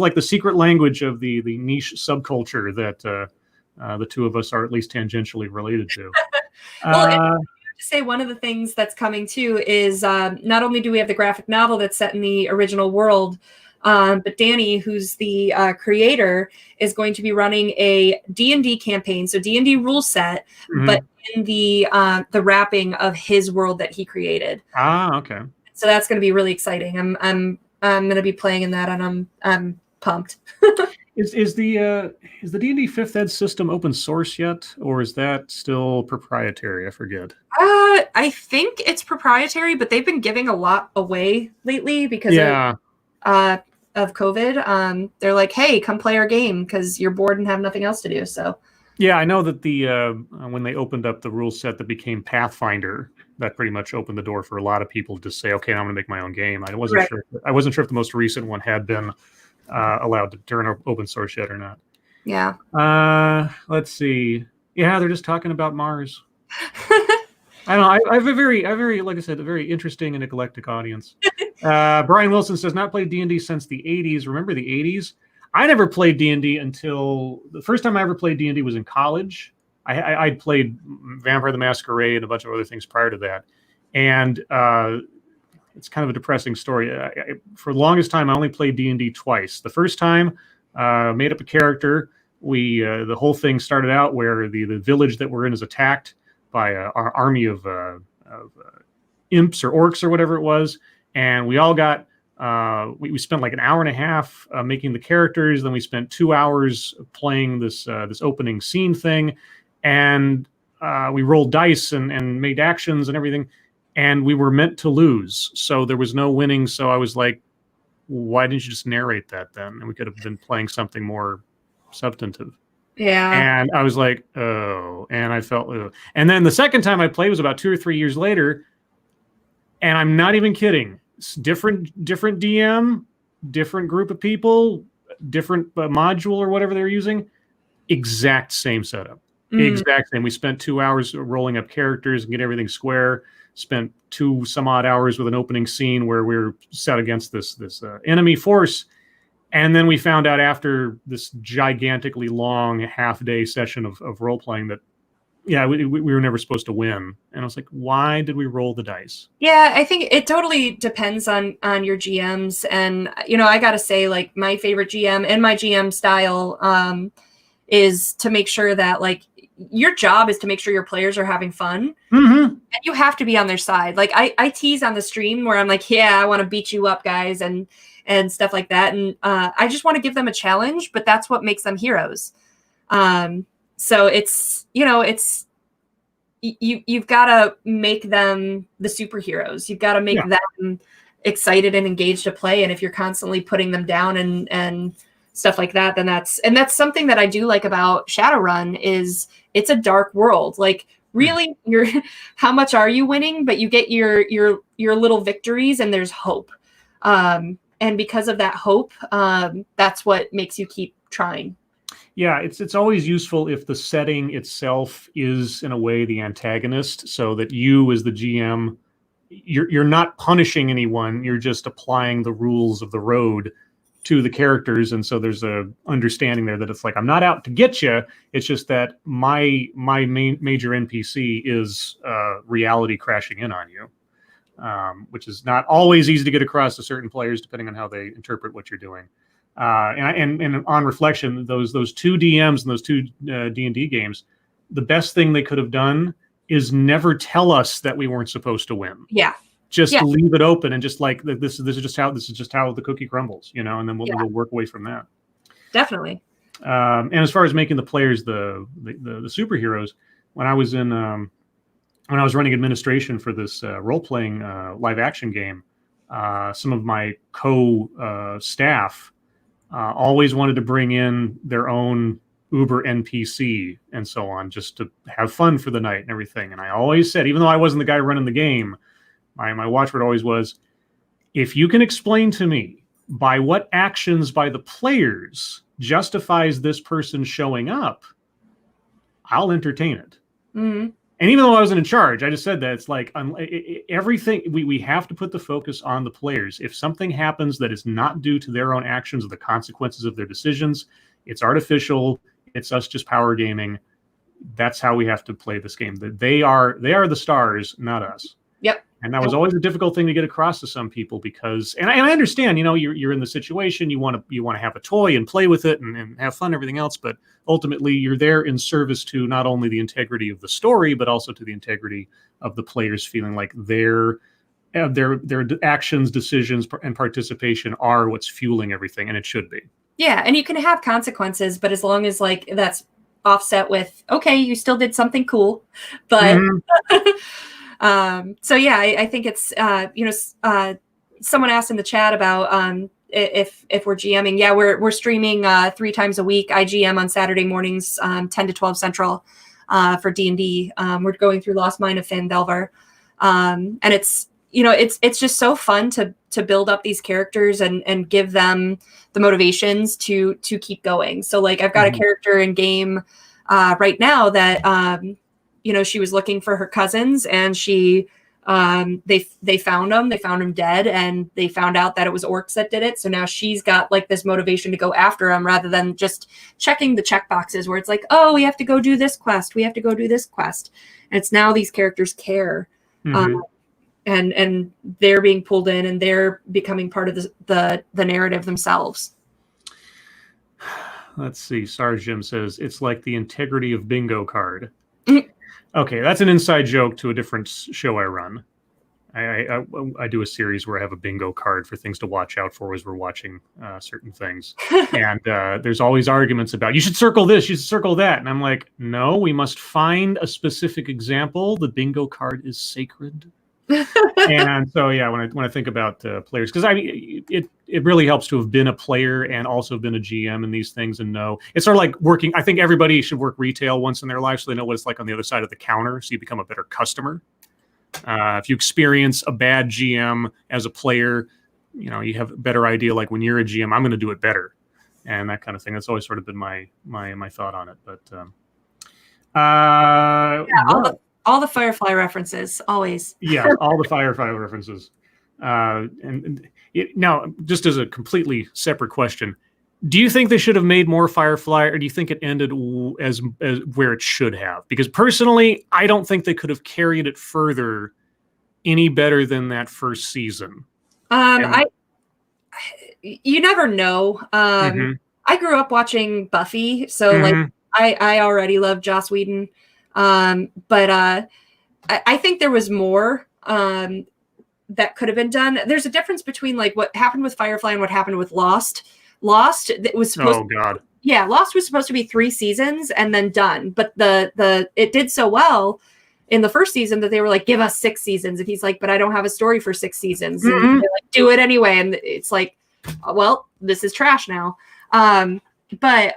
like the secret language of the niche subculture that the two of us are at least tangentially related to. Well, to say one of the things that's coming too is not only do we have the graphic novel that's set in the original world, but Danny, who's the creator, is going to be running a D&D campaign, so D&D rule set, but in the wrapping of his world that he created. Okay. So that's going to be really exciting. I'm going to be playing in that, and I'm pumped. Is the D&D 5th Ed system open source yet, or is that still proprietary? I forget. I think it's proprietary, but they've been giving a lot away lately because of COVID. They're like, hey, come play our game because you're bored and have nothing else to do. So yeah, I know that the when they opened up the rule set that became Pathfinder, that pretty much opened the door for a lot of people to say, okay, I'm going to make my own game. I wasn't sure if the most recent one had been allowed to turn open source yet or not. Yeah. Let's see. Yeah, they're just talking about Mars. I don't know. I have a very, like I said, a very interesting and eclectic audience. Brian Wilson says, not played D&D since the 80s. Remember the 80s? I never played D&D until the first time I ever played D&D was in college. I'd played Vampire the Masquerade and a bunch of other things prior to that. And it's kind of a depressing story. For the longest time, I only played D&D twice. The first time, made up a character. The whole thing started out where the village that we're in is attacked by our army of imps or orcs or whatever it was. And we all got, we spent like an hour and a half making the characters. Then we spent 2 hours playing this opening scene thing. And we rolled dice and made actions and everything. And we were meant to lose. So there was no winning. So I was like, why didn't you just narrate that then? And we could have been playing something more substantive. Yeah. And I was like, oh, and I felt, ugh. And then the second time I played was about 2 or 3 years later. And I'm not even kidding. Different DM, different group of people, different module or whatever they're using. exact same setup. Exact same. We spent 2 hours rolling up characters and get everything square. Spent 2 some odd hours with an opening scene where we were set against this enemy force. And then we found out after this gigantically long half-day session of role-playing that, yeah, we were never supposed to win. And I was like, why did we roll the dice? Yeah, I think it totally depends on your GMs. And, I got to say, like, my favorite GM and my GM style is to make sure that, like, your job is to make sure your players are having fun. And you have to be on their side. Like, I tease on the stream where I'm like, yeah, I want to beat you up, guys, and stuff like that. And I just want to give them a challenge, but that's what makes them heroes. So it's, you've got to make them the superheroes. You've got to make them excited and engaged to play. And if you're constantly putting them down and stuff like that, then that's something that I do like about Shadowrun is it's a dark world. Like, really, how much are you winning? But you get your little victories and there's hope. And because of that hope, that's what makes you keep trying. Yeah, it's always useful if the setting itself is in a way the antagonist, so that you as the GM, you're not punishing anyone, you're just applying the rules of the road to the characters, and so there's a understanding there that it's like, I'm not out to get you, it's just that my major NPC is reality crashing in on you, which is not always easy to get across to certain players depending on how they interpret what you're doing. And on reflection, those 2 DMs and those 2 D&D games, the best thing they could have done is never tell us that we weren't supposed to win. Yeah. Just leave it open and just like, this is just how the cookie crumbles, and then we'll work away from that. Definitely. And as far as making the players the superheroes, when I was running administration for this role-playing live action game, some of my staff always wanted to bring in their own Uber NPC and so on, just to have fun for the night and everything. And I always said, even though I wasn't the guy running the game, my watchword always was, if you can explain to me by what actions by the players justifies this person showing up, I'll entertain it. And even though I wasn't in charge, I just said that it's like everything, we have to put the focus on the players. If something happens that is not due to their own actions or the consequences of their decisions, it's artificial. It's us just power gaming. That's how we have to play this game. That they are the stars, not us. Yep. And that was always a difficult thing to get across to some people because, and I understand, you're in the situation, you want to have a toy and play with it and have fun and everything else, but ultimately you're there in service to not only the integrity of the story, but also to the integrity of the players feeling like their actions, decisions, and participation are what's fueling everything, and it should be. Yeah, and you can have consequences, but as long as like that's offset with, okay, you still did something cool, but so yeah, I think it's someone asked in the chat about if we're GMing. Yeah, we're streaming 3 times a week. I GM on Saturday mornings, 10 to 12 Central, for D&D. We're going through Lost Mine of Phandelver, and it's just so fun to build up these characters and give them the motivations to keep going. So like I've got a character in game right now that she was looking for her cousins, and they found him dead, and they found out that it was orcs that did it. So now she's got like this motivation to go after him rather than just checking the check boxes where it's like, oh, we have to go do this quest. We have to go do this quest. And it's now these characters care. And they're being pulled in and they're becoming part of the narrative themselves. Let's see. Sarge Jim says it's like the integrity of bingo card. Okay, that's an inside joke to a different show I run. I do a series where I have a bingo card for things to watch out for as we're watching certain things. And there's always arguments about, you should circle this, you should circle that. And I'm like, no, we must find a specific example. The bingo card is sacred. And so, yeah, when I think about players, because it really helps to have been a player and also been a GM in these things and know. It's sort of like working. I think everybody should work retail once in their life so they know what it's like on the other side of the counter, so you become a better customer. If you experience a bad GM as a player, you have a better idea, like when you're a GM, I'm going to do it better. and that kind of thing. That's always sort of been my thought on it. But all the Firefly references, always. Yeah, all the Firefly references. Now, just as a completely separate question, do you think they should have made more Firefly, or do you think it ended as where it should have? Because personally, I don't think they could have carried it further any better than that first season. You never know. I grew up watching Buffy, so like I already love Joss Whedon, but I think there was more that could have been done. There's a difference between like what happened with Firefly and what happened with Lost. Lost was supposed Lost was supposed to be 3 seasons and then done, but it did so well in the first season that they were like, give us 6 seasons, and he's like, but I don't have a story for 6 seasons, and they're like, do it anyway, and it's like, well, this is trash now. But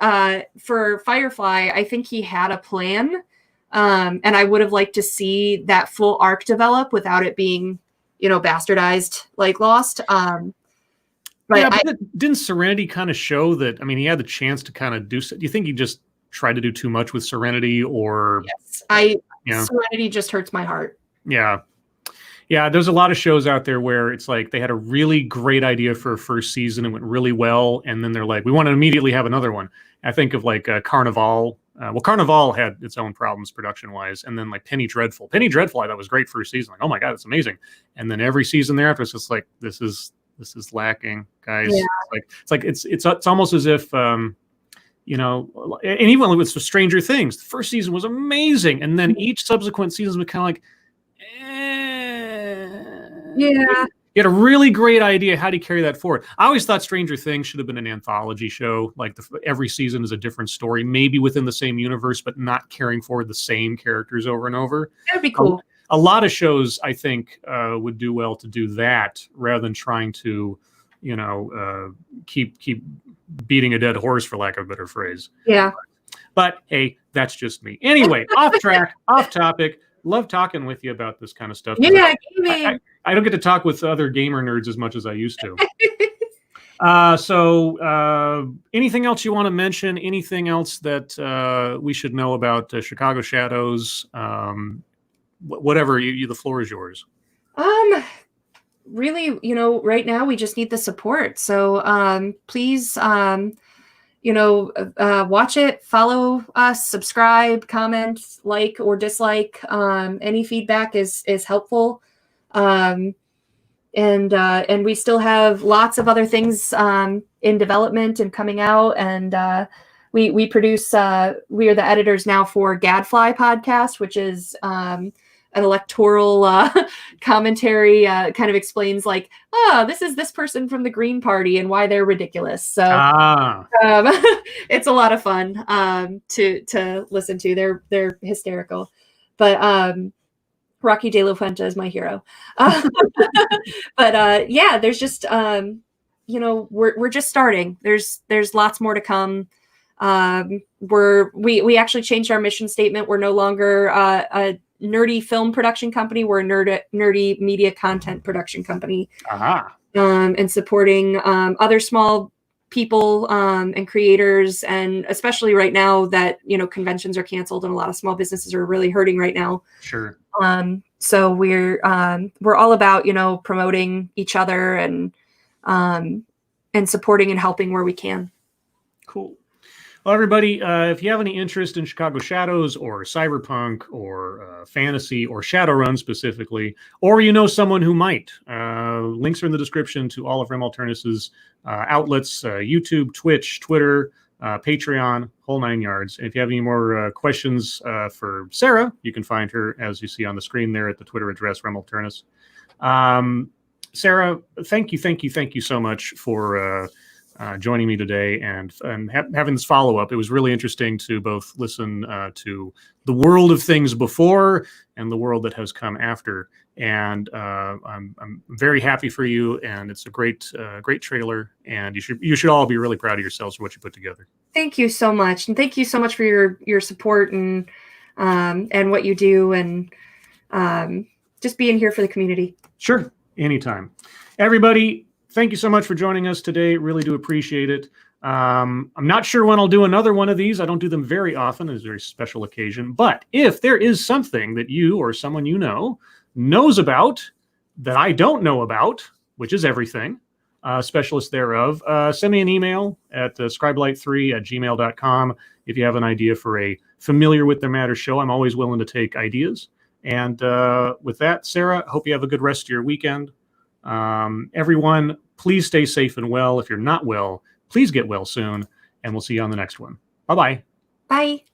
for Firefly, I think he had a plan, and I would have liked to see that full arc develop without it being, bastardized like Lost. But didn't Serenity kind of show that? I mean, he had the chance to kind of do. Do you think he just tried to do too much with Serenity, or? Yes, Serenity just hurts my heart. Yeah. There's a lot of shows out there where it's like they had a really great idea for a first season, it went really well, and then they're like, we want to immediately have another one. I think of like Carnival. Carnival had its own problems production-wise, and then like Penny Dreadful. Penny Dreadful, I thought was great first season. Like, oh my god, it's amazing. And then every season thereafter, it's just like this is lacking, guys. Yeah. It's almost as if and even with Stranger Things, the first season was amazing, and then each subsequent season was kind of like, yeah. You had a really great idea. How do you carry that forward? I always thought Stranger Things should have been an anthology show. Like every season is a different story, maybe within the same universe, but not carrying forward the same characters over and over. That'd be cool. A lot of shows, I think, would do well to do that rather than trying to, keep beating a dead horse, for lack of a better phrase. Yeah. But hey, that's just me. Anyway, off track, off topic. Love talking with you about this kind of stuff. Yeah, I don't get to talk with other gamer nerds as much as I used to. So anything else you want to mention? Anything else that we should know about Chicago Shadows? Whatever, the floor is yours. Really, right now we just need the support. So please, watch it, follow us, subscribe, comment, like or dislike. Any feedback is helpful. And we still have lots of other things in development and coming out. And we produce, we are the editors now for Gadfly podcast, which is an electoral commentary, kind of explains like, this is this person from the Green Party and why they're ridiculous. So it's a lot of fun to listen to. They're hysterical. But Rocky De La Fuente is my hero. But there's just we're just starting. There's lots more to come. We actually changed our mission statement. We're no longer a nerdy film production company. We're a nerdy media content production company. And supporting other small people and creators, and especially right now that conventions are canceled and a lot of small businesses are really hurting right now. Sure. So we're all about promoting each other and supporting and helping where we can. Cool. Well, everybody, if you have any interest in Chicago Shadows or Cyberpunk or fantasy or Shadowrun specifically, or someone who might, links are in the description to all of Rem Alternis's outlets, YouTube, Twitch, Twitter, Patreon, whole 9 yards. And if you have any more questions for Sarah, you can find her, as you see on the screen there, at the Twitter address, Rem Alternis. Sarah, thank you so much for joining me today and having this follow-up. It was really interesting to both listen to the world of things before and the world that has come after. And I'm very happy for you, and it's a great trailer, and you should all be really proud of yourselves for what you put together. Thank you so much, and thank you so much for your support and what you do, and just being here for the community. Sure, anytime. Everybody, thank you so much for joining us today. Really do appreciate it. I'm not sure when I'll do another one of these. I don't do them very often. It's a very special occasion. But if there is something that you or someone you know knows about that I don't know about, which is everything, specialist thereof, send me an email at scribelight3@gmail.com if you have an idea for a familiar with the matter show. I'm always willing to take ideas. And with that, Sarah, hope you have a good rest of your weekend. Everyone, please stay safe and well. If you're not well, please get well soon, and we'll see you on the next one. Bye-bye. Bye.